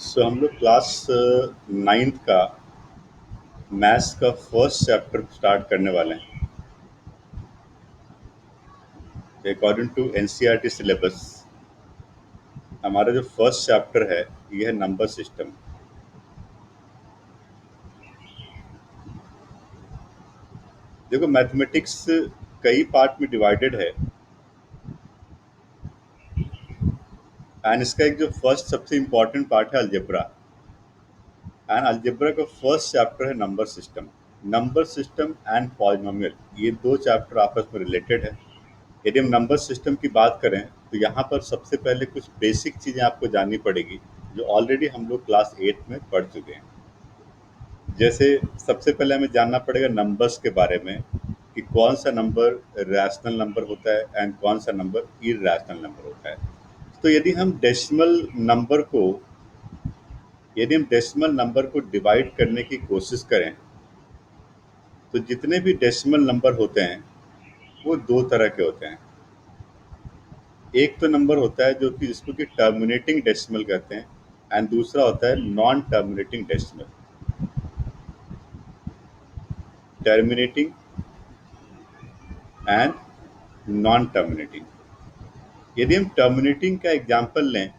सो हम लोग class ninth का मैथ्स का फर्स्ट चैप्टर स्टार्ट करने वाले हैं। अकॉर्डिंग टू एनसीईआरटी सिलेबस हमारा जो फर्स्ट चैप्टर है ये है नंबर सिस्टम। देखो, मैथमेटिक्स कई पार्ट में डिवाइडेड है एंड इसका एक जो फर्स्ट सबसे इम्पोर्टेंट पार्ट है अलजेब्रा। एंड अलजेब्रा का फर्स्ट चैप्टर है number system. Number system and polynomial, ये दो चैप्टर आपस में रिलेटेड है। यदि हम नंबर सिस्टम की बात करें तो यहाँ पर सबसे पहले कुछ बेसिक चीज़ें आपको जाननी पड़ेगी जो ऑलरेडी हम लोग क्लास 8 में पढ़ चुके हैं। जैसे सबसे पहले हमें जानना पड़ेगा नंबर्स के बारे में कि कौन सा नंबर रैशनल नंबर होता है एंड कौन सा नंबर इरैशनल नंबर होता है। तो यदि हम डेसिमल नंबर को डिवाइड करने की कोशिश करें तो जितने भी डेसिमल नंबर होते हैं वो दो तरह के होते हैं। एक तो नंबर होता है जो कि जिसको कि टर्मिनेटिंग डेसिमल कहते हैं एंड दूसरा होता है non terminating decimal. Terminating and non terminating. यदि हम टर्मिनेटिंग का एग्जांपल लें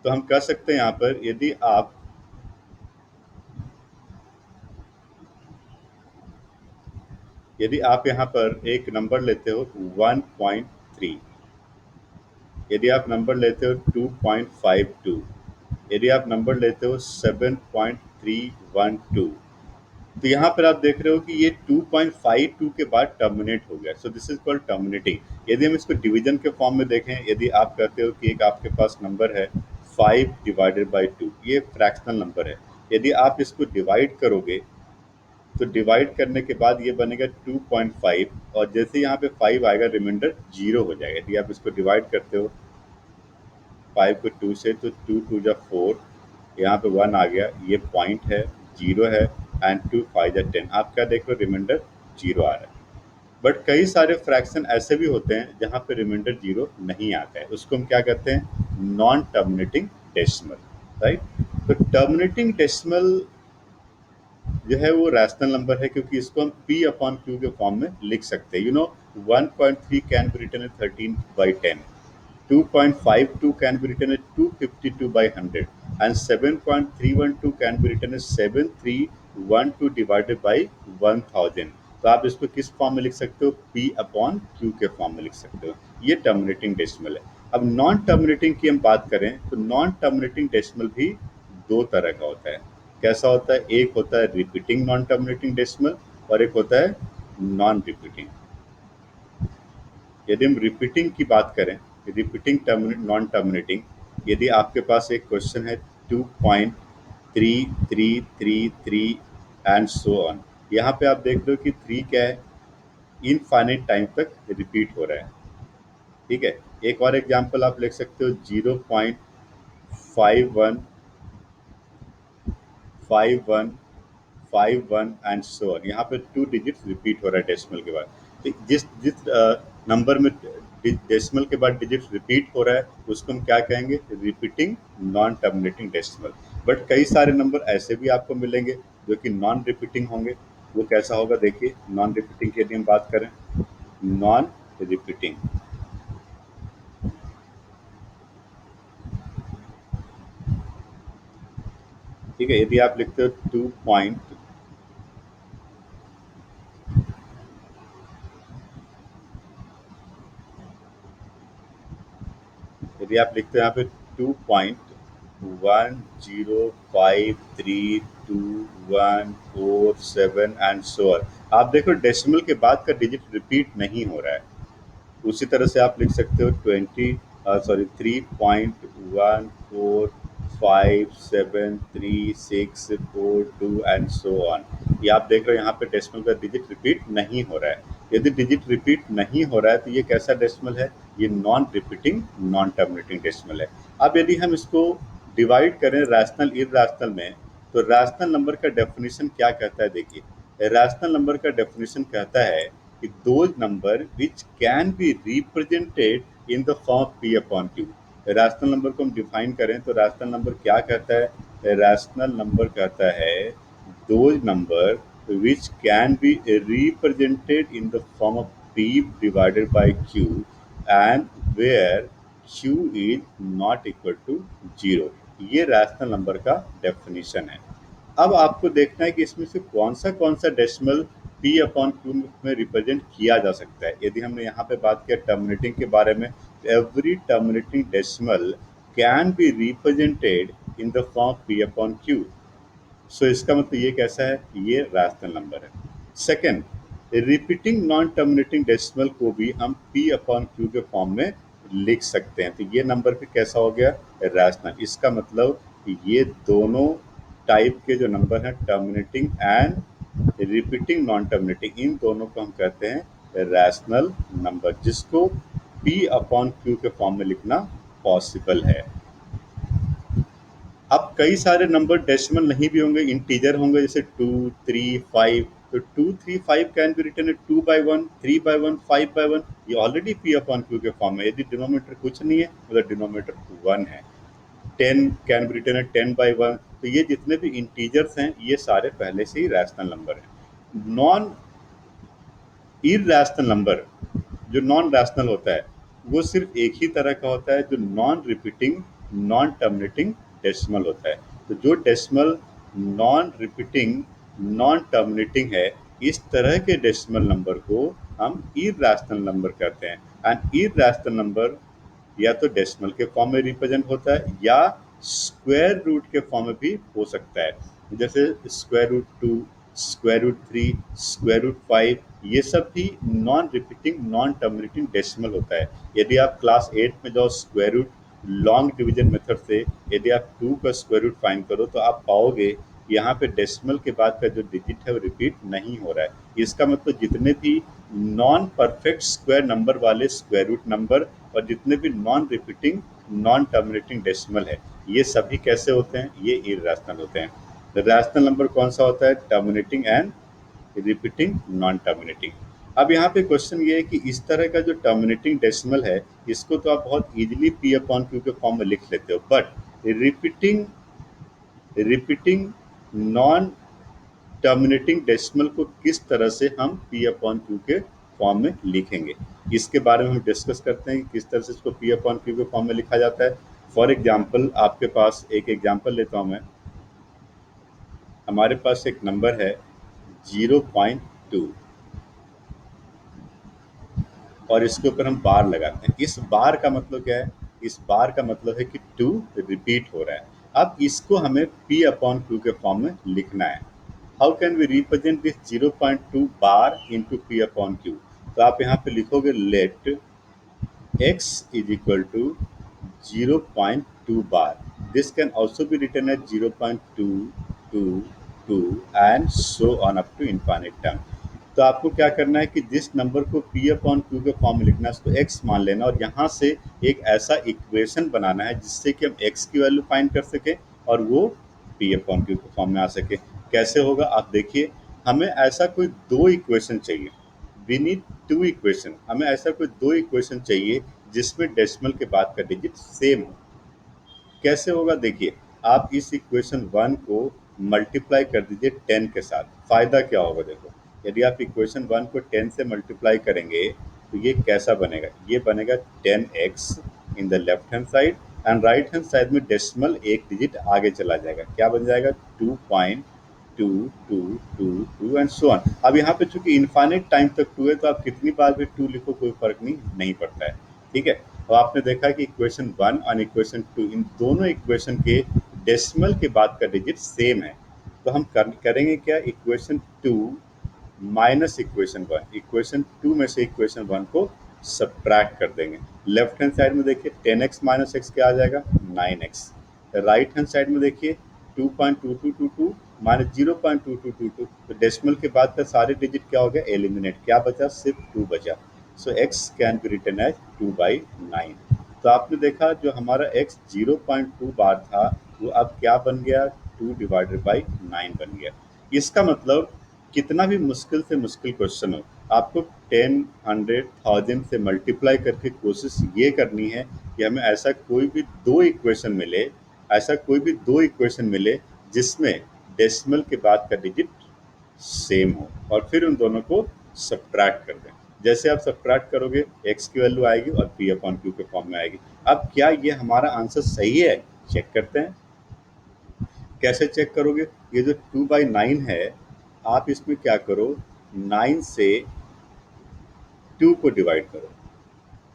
तो हम कह सकते हैं यहाँ पर यदि आप यहाँ पर एक नंबर लेते हो 1.3, यदि आप नंबर लेते हो 2.52, यदि आप नंबर लेते हो 7.312, तो यहाँ पर आप देख रहे हो कि ये 2.52 के बाद टर्मिनेट हो गया। So this is called terminating. यदि हम इसको डिवीजन के फॉर्म में देखें, यदि आप कहते हो कि एक आपके पास नंबर है 5/2, ये फ्रैक्शनल नंबर है। यदि आप इसको डिवाइड करोगे तो डिवाइड करने के बाद ये बनेगा 2.5 और जैसे यहाँ पे 5 आएगा रिमाइंडर 0 हो जाएगा। यदि आप इसको डिवाइड करते हो 5 को 2 से तो 2 2 जा 4, यहाँ पे 1 आ गया, ये पॉइंट है, 0 है एंड 2 5 जा 10। आप क्या देख रहे हो, रिमाइंडर 0 आ रहा है। बट कई सारे फ्रैक्शन ऐसे भी होते हैं जहाँ पे रिमाइंडर 0 नहीं आता है, उसको हम क्या कहते हैं, नॉन टर्मिनेटिंग डेसिमल, राइट। तो टर्मिनेटिंग डेसिमल जो है वो रैशनल नंबर है क्योंकि इसको हम p/q के फॉर्म में लिख सकते हैं। 1.3 can be written as 13/10, 2.52 can be written as 252/100 and 7.312 can be written as 7312 divided by 1000। तो आप इसको किस फॉर्म में लिख सकते हो, p/q के फॉर्म में लिख सकते हो। ये टर्मिनेटिंग डेसिमल है। अब नॉन टर्मिनेटिंग की हम बात करें तो नॉन टर्मिनेटिंग डेसिमल भी दो तरह का होता है। कैसा होता है, एक होता है रिपीटिंग नॉन टर्मिनेटिंग डेसिमल और एक होता है नॉन रिपीटिंग। यदि हम रिपीटिंग की बात करें, रिपीटिंग नॉन टर्मिनेटिंग, यदि आपके पास एक क्वेश्चन है 2.3333 एंड सो ऑन, यहाँ पे आप देख रहे हो कि 3 क्या है, इनफाइनाइट टाइम तक रिपीट हो रहा है। ठीक है, एक और एग्जांपल आप लिख सकते हो 0.515151 एंड सो ऑन। यहाँ पे 2 डिजिट्स रिपीट हो रहा है डेसिमल के बाद। तो जिस जिस नंबर में डेसिमल के बाद डिजिट रिपीट हो रहा है उसको हम क्या कहेंगे, repeating non terminating decimal. But कई सारे नंबर ऐसे भी आपको मिलेंगे जो कि नॉन रिपीटिंग होंगे। वो कैसा होगा, देखिए, नॉन रिपीटिंग की यदि हम बात करें, नॉन रिपीटिंग, ठीक है, यदि आप लिखते हो 2 पॉइंट, यदि आप लिखते हो यहाँ पे 2.1053214 एंड सो ऑन, आप देखो डेसिमल के बाद का डिजिट रिपीट नहीं हो रहा है। उसी तरह से आप लिख सकते हो 3.1457364 एंड सो ऑन। ये आप देख रहे हो यहाँ पे डेसिमल का डिजिट रिपीट नहीं हो रहा है। यदि डिजिट रिपीट नहीं हो रहा है तो ये कैसा डेसिमल है, ये non repeating non terminating decimal है। अब यदि हम इसको डिवाइड करें रैशनल इरैशनल में, तो रैशनल नंबर का डेफिनेशन क्या कहता है, देखिए, रैशनल नंबर का डेफिनेशन कहता है those number which can be represented in the form p/q। Rational number को हम डिफाइन करें तो रैशनल नंबर क्या कहता है? रैशनल नंबर कहता है those number which can be represented in the form of p divided by q and where q is not equal to 0। ये रैशनल नंबर का डेफिनेशन है। अब आपको देखना है कि इसमें से कौन सा डेसिमल p अपॉन क्यू में रिप्रेजेंट किया जा सकता है। यदि हमने यहाँ पे बात किया टर्मिनेटिंग के बारे में, every terminating decimal can be represented in the form p upon Q. So इसका मतलब ये कैसा है? ये रैशनल नंबर है। Second, repeating non terminating decimal को भी हम p अपॉन क्यू के फॉर्म में लिख सकते हैं। तो ये नंबर भी कैसा हो गया? रैशनल। इसका मतलब ये दोनों टाइप के जो नंबर हैं, terminating and repeating non terminating, इन दोनों को हम कहते हैं रैशनल नंबर, जिसको p अपॉन क्यू के फॉर्म में लिखना पॉसिबल है। अब कई सारे नंबर डेसिमल नहीं भी होंगे, इंटीजर होंगे, जैसे 2, 3, 5। तो 2, 3, 5 कैन बी रिटन 2/1, 3/1, 5/1। ये ऑलरेडी p अपॉन क्यू के फॉर्म में। यदि डिनोमिनेटर कुछ नहीं है मतलब डिनोमिनेटर 1 है। 10 कैन बी रिटन 10/1। तो ये जितने भी इंटीजर्स हैं ये सारे पहले से ही रैशनल नंबर हैं। नॉन इरैशनल नंबर, जो नॉन रैशनल होता है, वो सिर्फ एक ही तरह का होता है, जो non repeating non terminating decimal होता है। तो जो decimal non repeating non terminating है, इस तरह के डेसिमल नंबर को हम इरैशनल नंबर कहते हैं। एंड इरैशनल नंबर या तो डेसिमल के फॉर्म में रिप्रेजेंट होता है या स्क्वायर रूट के फॉर्म में भी हो सकता है, जैसे √2, √3, √5। ये सब भी non repeating non terminating decimal होता है। यदि आप क्लास 8 में जाओ square root long division method से, यदि आप 2 का स्क्वायर रूट फाइंड करो तो आप पाओगे यहाँ पे डेसिमल के बाद का जो डिजिट है वो रिपीट नहीं हो रहा है। इसका मतलब जितने भी नॉन परफेक्ट स्क्वायर नंबर वाले स्क्वायर रूट नंबर और जितने भी non repeating non terminating decimal है, ये सभी कैसे होते हैं? ये इरैशनल होते हैं। रैशनल नंबर कौन सा होता है? Terminating and repeating non terminating. अब यहाँ पे क्वेश्चन ये है कि इस तरह का जो टर्मिनेटिंग डेसिमल है, इसको तो आप बहुत इजीली p अपॉन क्यू के फॉर्म में लिख लेते हो, but repeating non terminating decimal को किस तरह से हम p अपॉन क्यू के फॉर्म में लिखेंगे, इसके बारे में हम डिस्कस करते हैं कि किस तरह से इसको p अपॉन क्यू के फॉर्म में लिखा जाता है। फॉर एग्जाम्पल, आपके पास एक एग्जाम्पल लेता हूँ मैं। हमारे पास एक नंबर है 0.2 और इसके ऊपर हम बार लगाते हैं। इस बार का मतलब क्या है? इस बार का मतलब है कि 2 रिपीट हो रहा है। अब इसको हमें p अपॉन क्यू के फॉर्म में लिखना है। How can we represent this 0.2 bar into p upon Q? तो आप यहाँ पे लिखोगे let x is equal to 0.2 bar. This can also be written as 0.222 and so on up to infinite term. तो आपको क्या करना है कि जिस नंबर को p अपॉन क्यू के फॉर्म में लिखना है उसको x मान लेना और यहाँ से एक ऐसा इक्वेशन बनाना है जिससे कि हम x की वैल्यू फाइंड कर सके और वो p अपॉन क्यू के फॉर्म में आ सके। कैसे होगा आप देखिए, हमें ऐसा कोई दो इक्वेशन चाहिए। We need 2 equation. हमें ऐसा कोई दो इक्वेशन चाहिए जिसमें डेसिमल के बाद का डिजिट सेम हो। कैसे होगा देखिए, आप इस इक्वेशन 1 को मल्टीप्लाई कर दीजिए 10 के साथ। फायदा क्या होगा देखो, यदि आप इक्वेशन 1 को 10 से मल्टीप्लाई करेंगे तो ये कैसा बनेगा? ये बनेगा 10x in the left hand side and right hand side में डेसिमल एक डिजिट आगे चला जाएगा। क्या बन जाएगा? 2.2222 एंड सो ऑन। अब यहाँ पे चूंकि इनफाइनाइट टाइम तक 2 है तो आप कितनी बार भी 2 लिखो कोई फर्क नहीं पड़ता है। ठीक है, तो आपने देखा कि इक्वेशन 1 और इक्वेशन 2, इन दोनों इक्वेशन के डेसिमल के बाद का डिजिट सेम है। तो हम करेंगे क्या? इक्वेशन 2 माइनस इक्वेशन 1, इक्वेशन 2 में से इक्वेशन 1 को सब्ट्रैक्ट कर देंगे। लेफ्ट हैंड साइड में देखिए 10x माइनस एक्स क्या आ जाएगा? 9x। राइट हैंड साइड में देखिए 2.2222 माइनस 0.2222, तो डेसिमल के बाद का सारे डिजिट क्या हो गया? एलिमिनेट। क्या बचा? सिर्फ 2 बचा। So x can be written as 2/9। तो आपने देखा जो हमारा x 0.2 बार था वो अब क्या बन गया? 2/9 बन गया। इसका मतलब कितना भी मुश्किल से मुश्किल क्वेश्चन हो, आपको 10, 100, 1000 से मल्टीप्लाई करके कोशिश ये करनी है कि हमें ऐसा कोई भी दो इक्वेशन मिले जिसमें डेसिमल के बाद का डिजिट सेम हो, और फिर उन दोनों को सब्ट्रैक्ट कर दें। जैसे आप सब्ट्रैक्ट करोगे x की वैल्यू आएगी और p अपॉन q के फॉर्म में आएगी। अब क्या ये हमारा आंसर सही है, चेक करते हैं। कैसे चेक करोगे? ये जो 2/9 है, आप इसमें क्या करो, 9 से 2 को डिवाइड करो,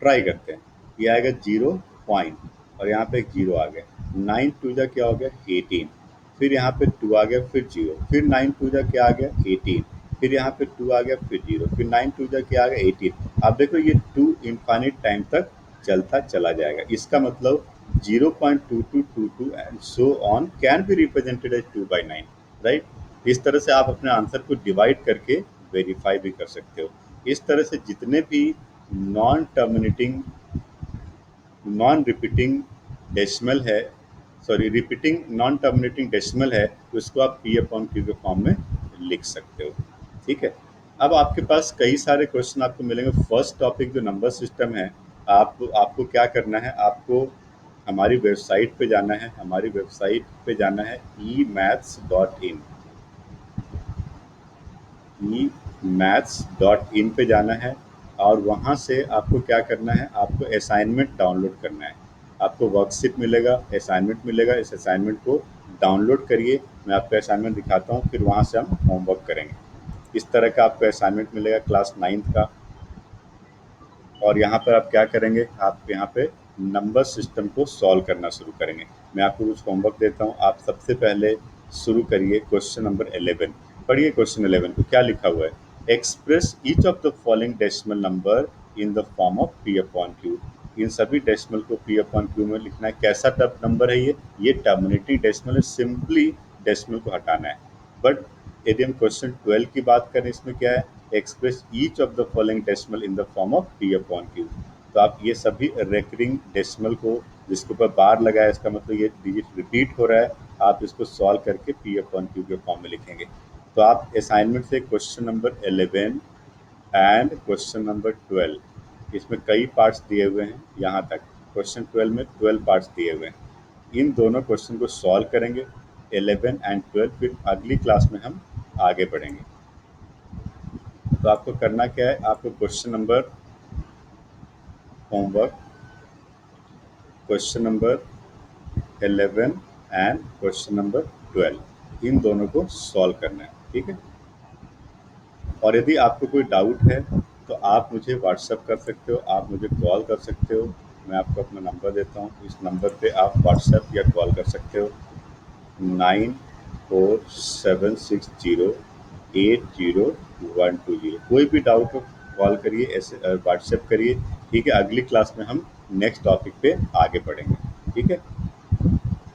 ट्राई करते हैं। ये आएगा 0 और यहाँ पे एक 0 आ गया। 9 टू जा क्या हो गया 18, फिर यहाँ पे 2 आ गया, फिर 0, फिर 9 टू जा क्या आ गया 18, फिर यहाँ पे 2 आ गया, फिर 0, फिर 9 टू जा क्या आ गया 18। आप देखो ये 2 इनफाइनाइट टाइम तक चलता चला जाएगा। इसका मतलब 0.2222 and so on can be represented as 2/9, right. इस तरह से आप अपने आंसर को डिवाइड करके वेरीफाई भी कर सकते हो। इस तरह से जितने भी non terminating non repeating decimal है, sorry repeating non terminating decimal है, तो उसको आप p अपॉन q के फॉर्म में लिख सकते हो। ठीक है। अब आपके पास कई सारे क्वेश्चन आपको मिलेंगे। फर्स्ट टॉपिक जो नंबर सिस्टम है, आपको क्या करना है, आपको हमारी वेबसाइट पे जाना है। हमारी वेबसाइट पे जाना है emaths.in, emaths.in पे जाना है, और वहाँ से आपको क्या करना है, आपको असाइनमेंट डाउनलोड करना है। आपको वर्कशीट मिलेगा, असाइनमेंट मिलेगा। इस असाइनमेंट को डाउनलोड करिए। मैं आपको असाइनमेंट दिखाता हूँ, फिर वहाँ से हम होमवर्क करेंगे। इस तरह का आपको असाइनमेंट मिलेगा क्लास 9th का। और यहाँ पर आप क्या करेंगे, आप यहाँ पे नंबर सिस्टम को सॉल्व करना शुरू करेंगे। मैं आपको कुछ होमवर्क देता हूँ। आप सबसे पहले शुरू करिए क्वेश्चन नंबर 11। पढ़िए क्वेश्चन 11 को क्या लिखा हुआ है। Express each of the following decimal number in the form of p upon q। इन सभी डेसिमल को p अपॉन q में लिखना है। कैसा टर्म नंबर है ये टर्मिनेटिंग डेसिमल है। सिंपली डेसिमल को हटाना है। बट यदि हम क्वेश्चन 12 की बात करें, इसमें क्या है, express each of the following decimal in the form of p upon q। तो आप ये सभी रेकरिंग डेसिमल को, जिसके ऊपर बार लगा है, इसका मतलब ये डिजिट रिपीट हो रहा है, आप इसको सॉल्व करके p अपॉन q के फॉर्म में लिखेंगे। तो आप असाइनमेंट से question number 11 and question number 12, इसमें कई पार्ट्स दिए हुए हैं। यहाँ तक क्वेश्चन 12 में 12 पार्ट्स दिए हुए हैं। इन दोनों क्वेश्चन को सॉल्व करेंगे 11 एंड 12, फिर अगली क्लास में हम आगे बढ़ेंगे। तो आपको करना क्या है, आपको question number homework question number 11 and question number 12, इन दोनों को सॉल्व करना है। ठीक है। और यदि आपको कोई डाउट है तो आप मुझे व्हाट्सएप कर सकते हो, आप मुझे कॉल कर सकते हो। मैं आपको अपना नंबर देता हूँ, इस नंबर पे आप व्हाट्सएप या कॉल कर सकते हो। 9476080120। कोई भी डाउट हो कॉल करिए, ऐसे व्हाट्सएप करिए। ठीक है। अगली क्लास में हम नेक्स्ट टॉपिक पे आगे बढ़ेंगे। ठीक है।